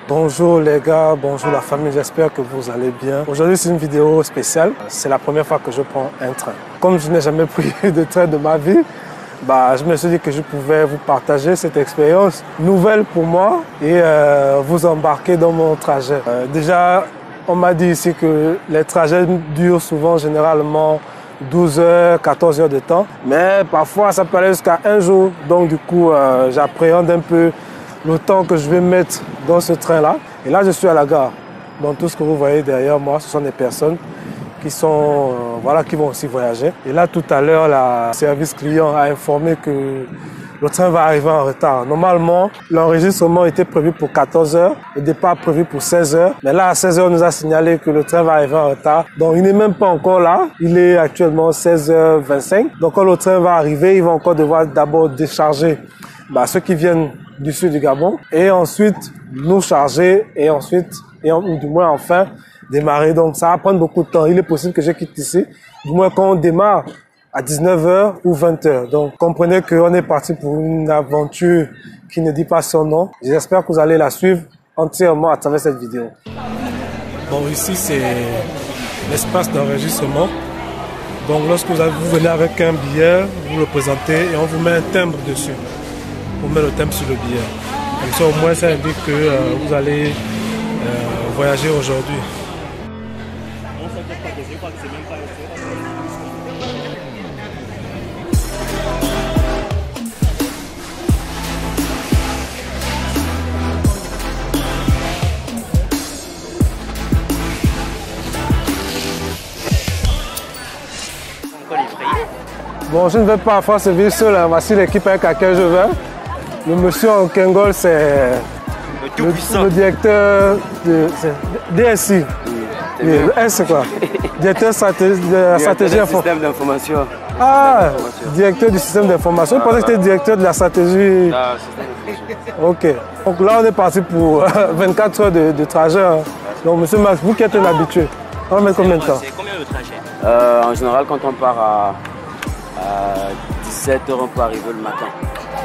Bonjour les gars, bonjour la famille, j'espère que vous allez bien. Aujourd'hui c'est une vidéo spéciale, c'est la première fois que je prends un train. Comme je n'ai jamais pris de train de ma vie, je me suis dit que je pouvais vous partager cette expérience nouvelle pour moi et vous embarquer dans mon trajet. Déjà, on m'a dit ici que les trajets durent souvent généralement 12 heures, 14 heures de temps, mais parfois ça peut aller jusqu'à un jour, donc du coup j'appréhende un peu le temps que je vais mettre dans ce train-là. Et là, je suis à la gare. Donc tout ce que vous voyez derrière moi, ce sont des personnes qui sont, qui vont aussi voyager. Et là, tout à l'heure, le service client a informé que le train va arriver en retard. Normalement, l'enregistrement était prévu pour 14 heures, le départ prévu pour 16 heures. Mais là, à 16 heures, on nous a signalé que le train va arriver en retard. Donc, il n'est même pas encore là. Il est actuellement 16h25. Donc, quand le train va arriver, ils vont encore devoir d'abord décharger ceux qui viennent du sud du Gabon et ensuite nous charger et ensuite, du moins enfin, démarrer. Donc ça va prendre beaucoup de temps. Il est possible que je quitte ici, du moins quand on démarre à 19h ou 20h. Donc comprenez qu'on est parti pour une aventure qui ne dit pas son nom. J'espère que vous allez la suivre entièrement à travers cette vidéo. Bon, ici c'est l'espace d'enregistrement. Donc lorsque vous venez avec un billet, vous le présentez et on vous met un timbre dessus. On met le thème sur le billet. Comme ça, au moins, ça indique que vous allez voyager aujourd'hui. Bon, je ne vais pas faire ce vidéo seul. Voici l'équipe avec laquelle je vais. Le monsieur en Kengol, c'est le directeur de DSI. Le S, c'est quoi? Directeur de la stratégie système d'information. Ah, directeur du système d'information. Je pensais que c'était directeur de la stratégie. Ok. Donc là, on est parti pour 24 heures de trajet. Donc, monsieur Max, vous qui êtes un habitué, on va mettre combien de temps? C'est combien le trajet? En général, quand on part à 17h, on peut arriver le matin.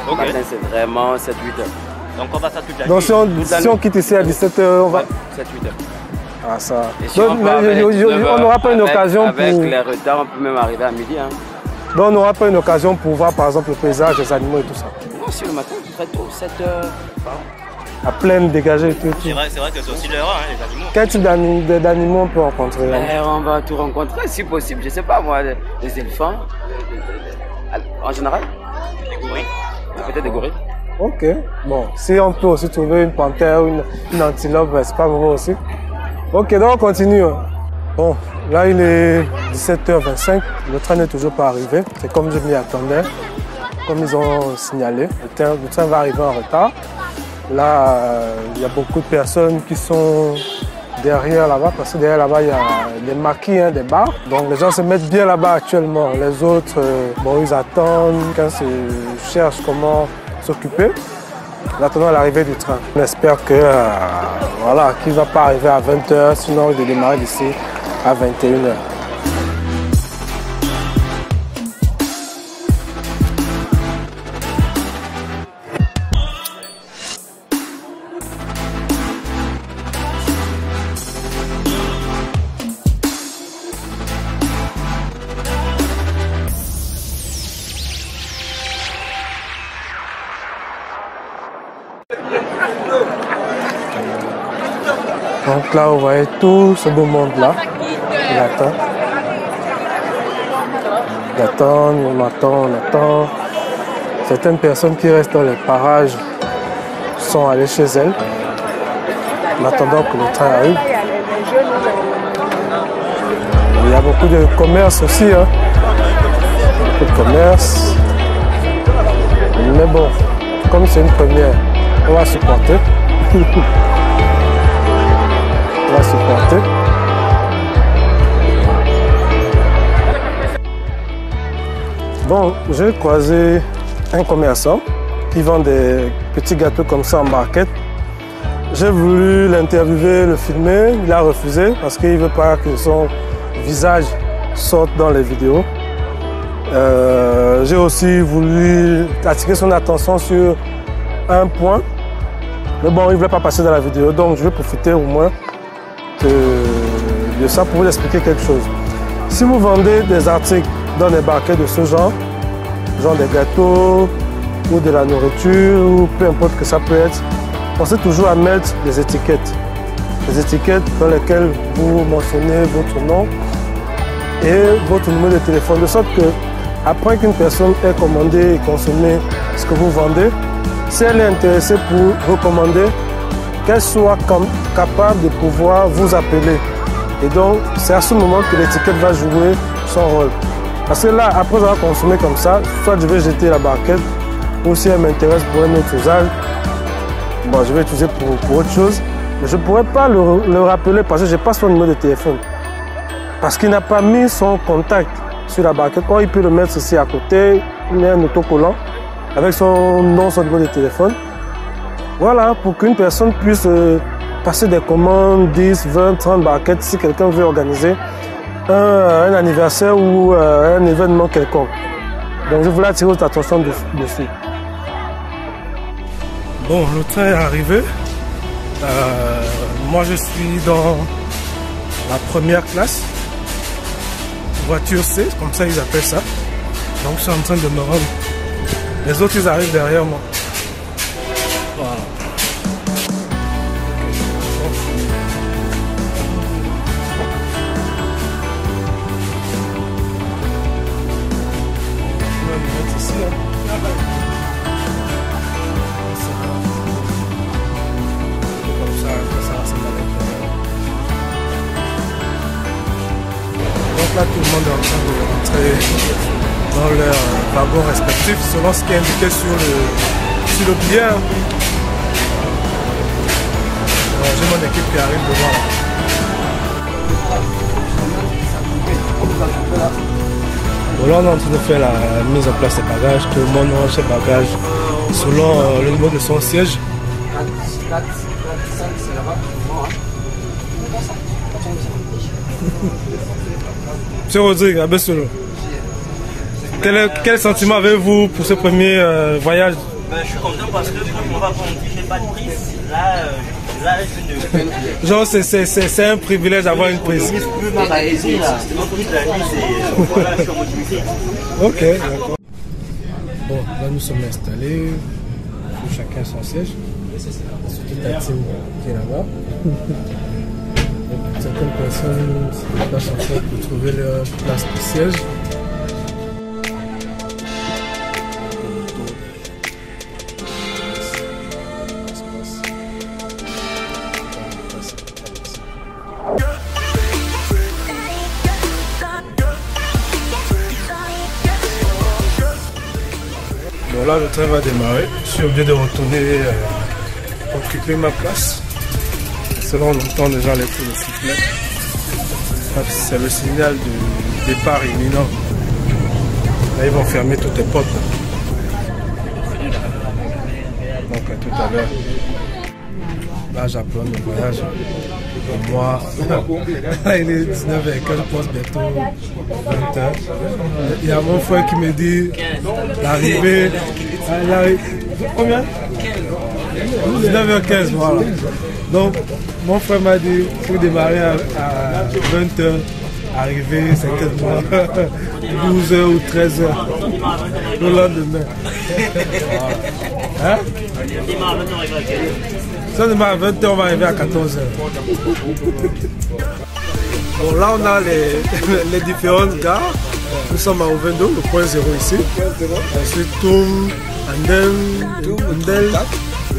Le matin, c'est vraiment 7-8 heures. Donc on va ça toute la nuit. Donc si on quitte ici à 17h, on va... 7-8 heures. Ah ça. Donc, on n'aura pas une occasion avec les retards, on peut même arriver à midi. Hein. Donc on n'aura pas une occasion pour voir par exemple le paysage, les animaux et tout ça. Non, si le matin, très tôt, 7h. À pleine dégagée et tout. C'est vrai que c'est aussi l'heure, hein, les animaux. Quel type d'animaux on peut rencontrer? On va tout rencontrer, si possible, je sais pas moi, des éléphants, en général. Des gorilles. Peut-être des gorilles. Ok, bon, si on peut aussi trouver une panthère ou une antilope, c'est pas mauvais aussi. Ok, donc on continue. Bon, là il est 17h25, le train n'est toujours pas arrivé, c'est comme je m'y attendais, comme ils ont signalé, le train va arriver en retard. Là, il y a beaucoup de personnes qui sont derrière là-bas, parce que derrière là-bas, il y a des maquis, des bars. Donc les gens se mettent bien là-bas actuellement. Les autres, ils attendent, quand ils cherchent comment s'occuper. En attendant l'arrivée du train. On espère que, qu'il ne va pas arriver à 20h, sinon il va démarrer d'ici à 21h. Donc là, vous voyez tout ce beau monde-là. Il attend. On attend. Certaines personnes qui restent dans les parages sont allées chez elles en attendant que le train arrive. Il y a beaucoup de commerce aussi. Hein. Beaucoup de commerce. Mais bon, comme c'est une première, on va supporter. On va supporter. Bon, j'ai croisé un commerçant qui vend des petits gâteaux comme ça en barquette. J'ai voulu l'interviewer, le filmer, il a refusé parce qu'il ne veut pas que son visage sorte dans les vidéos. J'ai aussi voulu attirer son attention sur un point. Mais bon, il ne voulait pas passer dans la vidéo, donc je vais profiter au moins de ça pour vous expliquer quelque chose. Si vous vendez des articles dans des barquettes de ce genre des gâteaux ou de la nourriture, ou peu importe que ça peut être, pensez toujours à mettre des étiquettes. Des étiquettes dans lesquelles vous mentionnez votre nom et votre numéro de téléphone, de sorte que après qu'une personne ait commandé et consommé ce que vous vendez, si elle est intéressée pour recommander, qu'elle soit capable de pouvoir vous appeler. Et donc, c'est à ce moment que l'étiquette va jouer son rôle. Parce que là, après avoir consommé comme ça, soit je vais jeter la barquette, ou si elle m'intéresse pour un autre usage, bon, je vais l'utiliser pour autre chose. Mais je ne pourrais pas le rappeler parce que je n'ai pas son numéro de téléphone. Parce qu'il n'a pas mis son contact sur la barquette. Or, il peut le mettre ici à côté, il met un autocollant avec son nom, son numéro de téléphone. Voilà, pour qu'une personne puisse passer des commandes, 10, 20, 30 barquettes, si quelqu'un veut organiser un anniversaire ou un événement quelconque. Donc je voulais attirer votre attention dessus. Bon, le train est arrivé. Moi je suis dans la première classe, voiture C, comme ça ils appellent ça. Donc je suis en train de me rendre. Les autres ils arrivent derrière moi. Voilà. Là, tout le monde est en train de rentrer dans leur wagon respectif selon ce qui est indiqué sur le billet. J'ai mon équipe qui arrive devant. Bon, là, on est en train de faire la mise en place des bagages. Tout le monde range ses bagages selon le niveau de son siège. Monsieur Rodrigue, abaissez-le. Quel sentiment avez-vous pour ce premier voyage? Je suis content parce que quand on va conduire, je n'ai pas de prise. Là je ne... Genre, c'est un privilège d'avoir une prise. Ok, d'accord. Bon, là nous sommes installés. Chacun son siège. Surtout ta team qui est là-bas. Certaines personnes se déplacent en fait pour trouver leur place de siège. Bon, là le train va démarrer. Je suis obligé de retourner occuper ma place. Selon on entend déjà les coups de sifflet. C'est le signal du départ imminent. Là, ils vont fermer toutes les portes. Donc, à tout à l'heure. Là, j'apprends le voyage. Et moi, là, il est 19h15, je pense bientôt 20h. Il y a mon frère qui me dit l'arrivée. Combien? 19h15, voilà. Donc, mon frère m'a dit qu'il faut démarrer à 20h, arriver certainement 12h ou 13h le lendemain. Hein? Ça démarre à 20h, on va arriver à 14h. Bon, là on a les différentes gares. Nous sommes à Ovendo, le point 0 ici. Ensuite, Toum, Andel,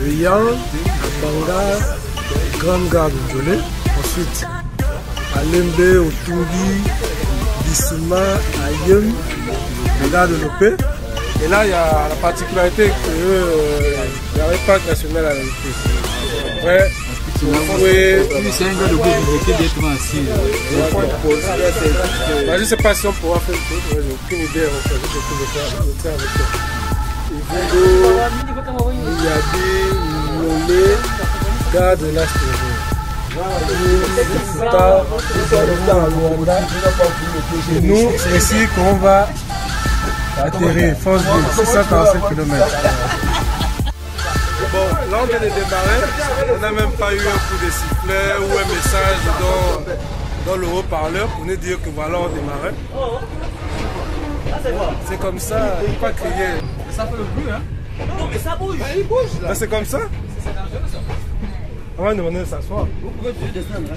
Rian, Banga, Grande Gare de Djolé. Ensuite, à Lembe, Otungi, Bissouma, Ayem, la gare de Lopé. Et là, il y a la particularité qu'il n'y avait pas de national à l'arrivée. Après, vous pouvez... C'est un gars de groupe directement assis. Je ne sais pas si on pourra faire le truc, j'ai aucune idée. Je vais faire le train avec toi. Yabi, Lomé, gare de l'Astérie. Et nous, c'est ici qu'on va atterrir, France 2, 645 km. Bon, là on vient de démarrer, on n'a même pas eu un coup de sifflet ou un message dans le haut-parleur pour nous dire que voilà on démarrait. C'est comme ça, il ne faut pas crier. Ça fait le bruit, hein? Non, mais ça bouge. Il bouge là. Ah, c'est comme ça? C'est dangereux ça. On va demander de s'asseoir. Vous pouvez toujours descendre.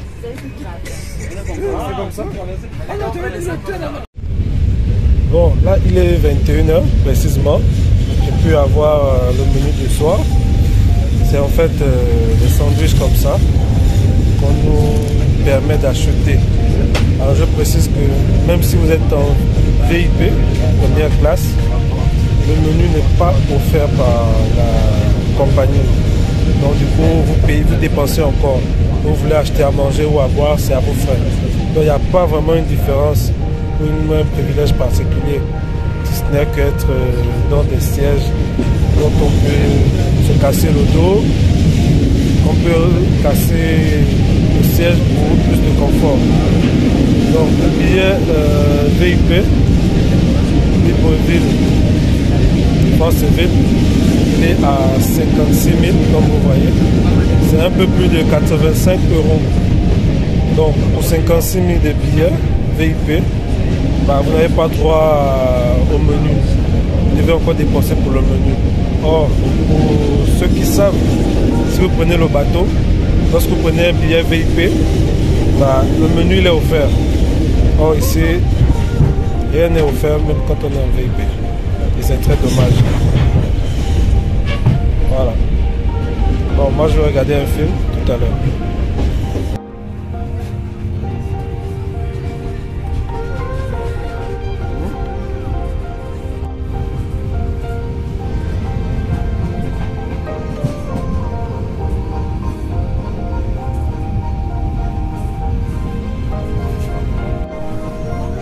C'est comme ça? Ah non, tu veux des acteurs là. Bon, là il est 21h précisément. J'ai pu avoir le menu du soir. C'est en fait des sandwichs comme ça qu'on nous permet d'acheter. Alors je précise que même si vous êtes en VIP, première classe, le menu n'est pas offert par la compagnie. Donc du coup, vous payez, vous dépensez encore. Vous voulez acheter à manger ou à boire, c'est à vos frais. Donc il n'y a pas vraiment une différence ou un privilège particulier, si ce n'est qu'être dans des sièges dont on peut se casser le dos, on peut casser le siège pour plus de confort. Donc le billet VIP, Libreville, France-Ville, il est à 56 000 comme vous voyez. C'est un peu plus de 85 €. Donc pour 56 000 de billets VIP, bah, vous n'avez pas droit au menu. Vous devez encore dépenser pour le menu. Or, pour ceux qui savent, si vous prenez le bateau, lorsque vous prenez un billet VIP, bah, le menu il est offert. Or ici, rien n'est offert même quand on est en VIP. Et c'est très dommage. Voilà. Bon, moi je vais regarder un film tout à l'heure.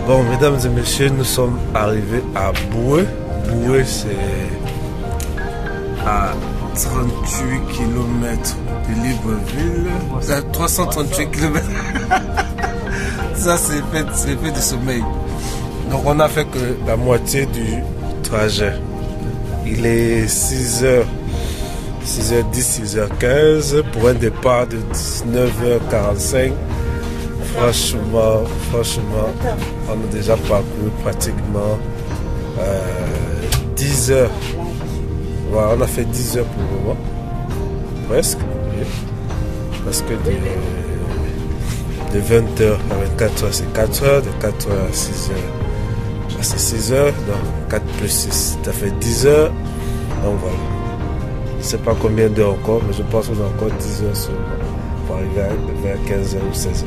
Bon, mesdames et messieurs, nous sommes arrivés à Boué. Boué, c'est à 38 km de Libreville. 338 km. Ça, c'est fait du sommeil. Donc, on a fait que la moitié du trajet. Il est 6h10, 6h15 pour un départ de 19h45. Franchement, on a déjà parcouru pratiquement 10 heures. Voilà, on a fait 10 heures pour le moment. Presque. Oui. Parce que de 20h à 24h, c'est 4 heures. De 4h à 6h, c'est 6 heures. Donc 4 plus 6, ça fait 10 heures. Donc voilà. Je ne sais pas combien d'heures encore, mais je pense qu'on a encore 10 heures seulement pour arriver vers 15h ou 16h.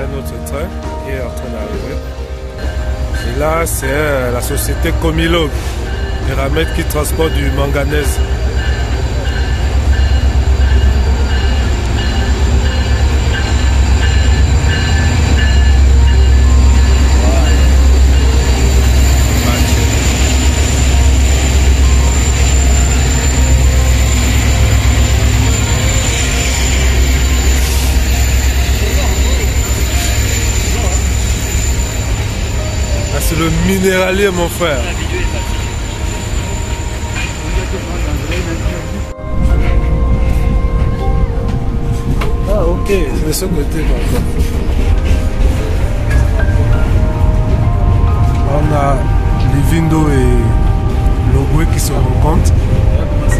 Un autre train qui est en train d'arriver. Et là, c'est la société Comilog, Eramet qui transporte du manganèse. C'est le minéralier, mon frère. Ah, ok, c'est de ce côté. On a Livindo et Loboué qui se rencontrent.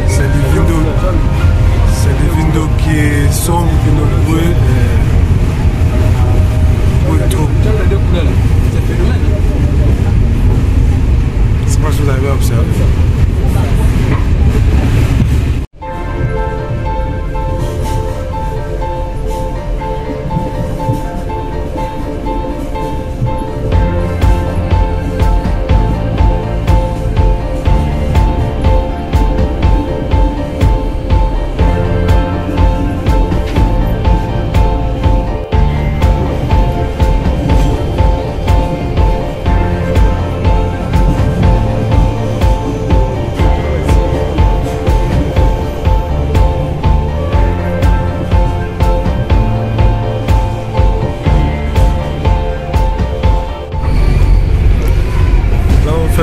C'est Livindo qui est sombre et Loboué est trop. C'est pas ce que vous avez observé.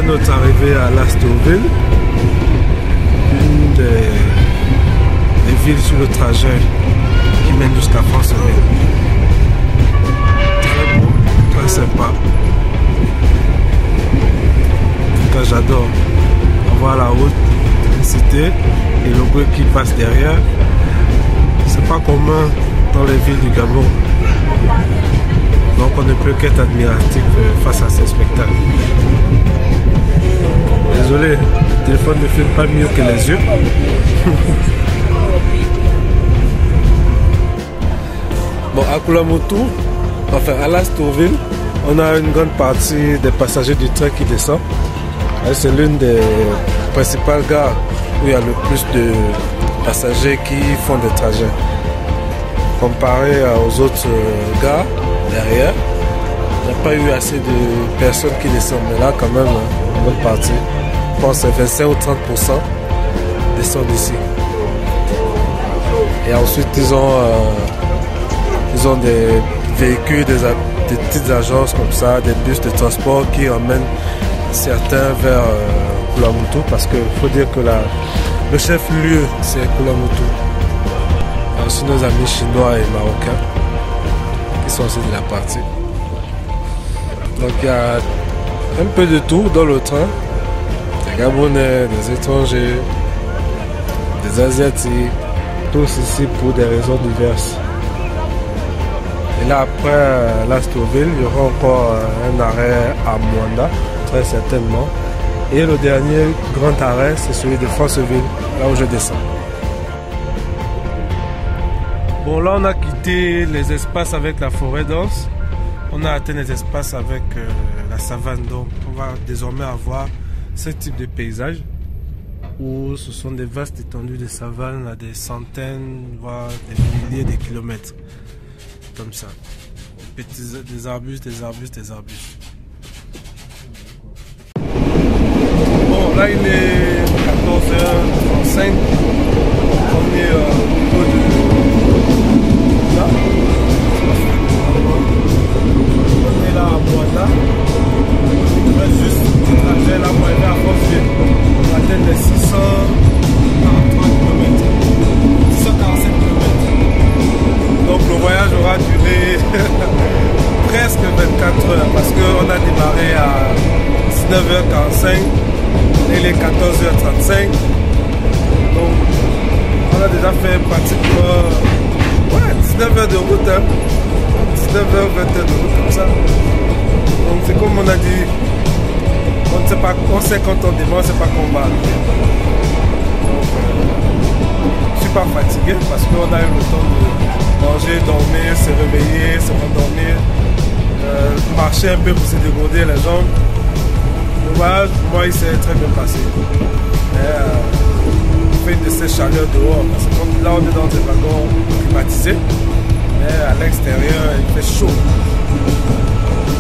Notre arrivée à Lastoville. villes sur le trajet qui mène jusqu'à Franceville. Très beau, très sympa. En tout cas, j'adore avoir la route, la cité et le bruit qui passe derrière. C'est pas commun dans les villes du Gabon. Donc on ne peut qu'être admiratif face à ces spectacles. Désolé, le téléphone ne filme pas mieux que les yeux. Bon, à Koulamoutou, enfin à Lastourville, on a une grande partie des passagers du train qui descend. C'est l'une des principales gares où il y a le plus de passagers qui font des trajets. Comparé aux autres gares derrière, il n'y a pas eu assez de personnes qui descendent. Mais là, quand même, une bonne partie, je pense que c'est 25 ou 30% descendent ici. Et ensuite, ils ont des véhicules, des petites agences comme ça, des bus de transport qui emmènent certains vers Koulamoutou, parce qu'il faut dire que le chef-lieu, c'est Koulamoutou. Il y a aussi nos amis chinois et marocains qui sont aussi de la partie. Donc il y a un peu de tout dans le train. Des Gabonais, des étrangers, des Asiatiques, tous ici pour des raisons diverses. Et là après Lastourville, il y aura encore un arrêt à Mwanda, très certainement. Et le dernier grand arrêt, c'est celui de Franceville, là où je descends. Bon, là on a quitté les espaces avec la forêt dense. On a atteint les espaces avec la savane. Donc on va désormais avoir ce type de paysage où ce sont des vastes étendues de savane à des centaines, voire des milliers de kilomètres. Comme ça. Des arbustes, des arbustes, des arbustes. Bon, là il est 14h35. On est au niveau de là. On est là à Mwanda. On reste juste un petit trajet là pour aller à Franceville. On va atteindre les 643 km. 647 km. Donc le voyage aura duré presque 24 heures parce qu'on a démarré à 19h45 et il est 14h35. Donc on a déjà fait pratiquement 19 heures de route, hein. 19h, 20 heures de route comme ça. Donc c'est comme on a dit, on ne sait pas, on sait quand on démarre, on ne sait pas quand on va arriver. Donc je ne suis pas fatigué parce qu'on a eu le temps de manger, dormir, se réveiller, se rendormir, marcher un peu pour se dégourdir les jambes. Le voyage, pour moi, il s'est très bien passé. On fait de ces chaleurs dehors, parce que là on est dans des wagons climatisés, mais à l'extérieur il fait chaud.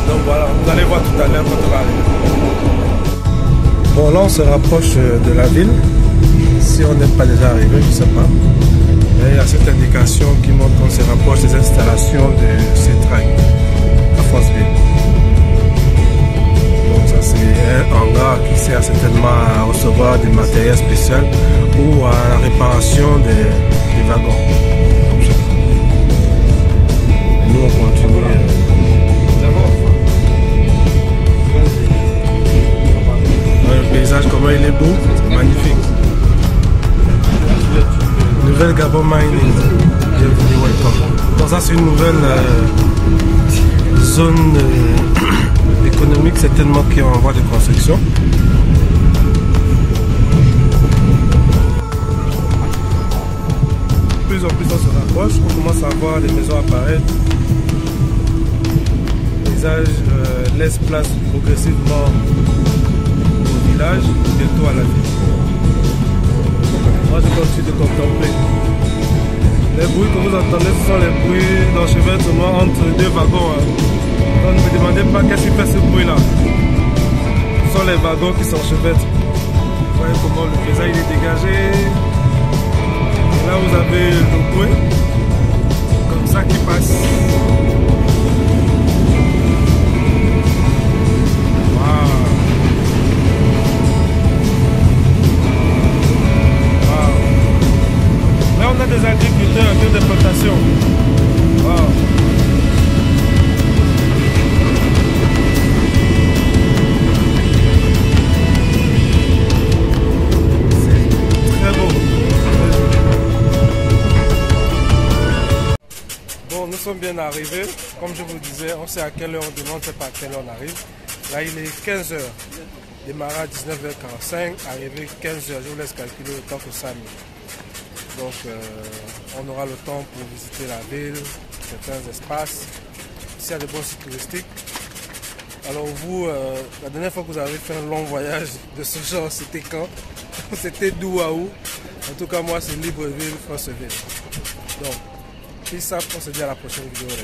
Donc voilà, vous allez voir tout à l'heure quand on va arriver. Bon, là on se rapproche de la ville. Si on n'est pas déjà arrivé, je ne sais pas. Mais il y a cette indication qui montre qu'on se rapproche des installations de ces trains à Franceville. Donc ça c'est un hangar qui sert certainement à recevoir des matériels spéciaux ou à la réparation des wagons. Et nous on continue. Le paysage, comment il est beau, c'est magnifique. Nouvelle Gabon Mining, bienvenue, welcome. Donc ça c'est une nouvelle zone économique certainement qui est en voie de construction. De plus en plus on se rapproche, on commence à voir des maisons apparaître. Le paysage laisse place progressivement au village, bientôt à la ville. Moi je continue de contempler. Les bruits que vous entendez, ce sont les bruits d'enchevêtrement entre deux wagons. Donc ne me demandez pas qu'est-ce qui fait ce bruit là. Ce sont les wagons qui s'enchevêtrent. Vous voyez comment le paysage est dégagé. Et là vous avez le bruit comme ça qui passe. des agriculteurs en de plantation. Wow. C'est très beau. Bon, nous sommes bien arrivés. Comme je vous le disais, on sait à quelle heure on demande, c'est pas à quelle heure on arrive. Là, il est 15 h. Démarrage à 19h45, arrivé 15 h. Je vous laisse calculer le temps que ça met. Donc, on aura le temps pour visiter la ville, certains espaces. Ici, il y a des bons sites touristiques. Alors vous, la dernière fois que vous avez fait un long voyage de ce genre, c'était quand? C'était d'où à où? En tout cas, moi, c'est Libreville, Franceville. Donc, peace up, on se dit à la prochaine vidéo.